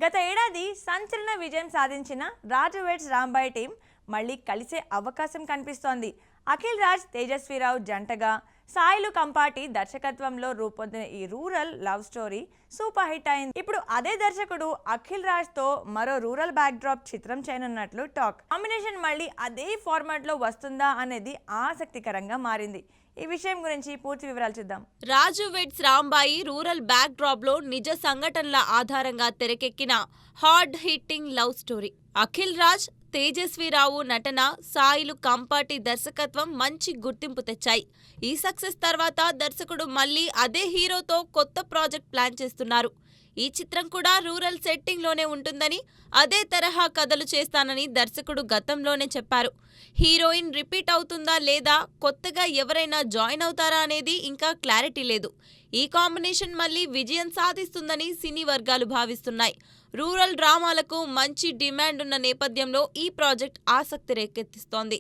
గత ఏడాది సంచలన విజయం సాధించిన రాజు వెడ్స్ రాంబాయ్ టీం మళ్ళీ కలిసే అవకాశం కనిపిస్తోంది. అఖిల్ రాజ్ తేజస్వీరావు జంటగా సాయిలు కంపాటి దర్శకత్వంలో రూపొందిన ఈ rural love story super hit అయింది. ఇప్పుడు అదే దర్శకుడు అఖిల్ రాజ్ తో మరో రూరల్ బ్యాక్ డ్రాప్ చిత్రం చేయనున్నట్లు టాక్. కాంబినేషన్ మళ్ళీ అదే ఫార్మాట్ లో వస్తుందా అనేది ఆసక్తికరంగా మారింది. ఈ విషయం గురించి పూర్తి వివరాలు చూద్దాం. Raju weds Rambai rural backdrop లో నిజ సంఘటనల ఆధారంగా తెరకెక్కిన hard hitting love story. Akhil Raj Tejaswi Rao నటన, సాయిలు కంపాటి దర్శకత్వం మంచి గుర్తింపు తెచ్చాయి. ఈ సక్సెస్ తర్వాత దర్శకుడు మళ్ళీ అదే హీరోతో కొత్త ప్రాజెక్ట్ ప్లాన్ చేస్తున్నారు. ఈ చిత్రం కూడా రూరల్ సెట్టింగ్ లోనే ఉంటుందని, అదే తరహా కథలు చేస్తానని దర్శకుడు గతంలోనే చెప్పారు. హీరోయిన్ రిపీట్ అవుతుందా లేదా, కొత్తగా ఎవరైనా జాయిన్ అవుతారా అనేది ఇంకా క్లారిటీ లేదు. ఈ కాంబినేషన్ మళ్ళీ విజయం సాధిస్తుందని సినీ వర్గాలు భావిస్తున్నాయి. రూరల్ డ్రామాలకు మంచి డిమాండ్ ఉన్న నేపథ్యంలో ఈ ప్రాజెక్ట్ ఆసక్తి రేకెత్తిస్తోంది.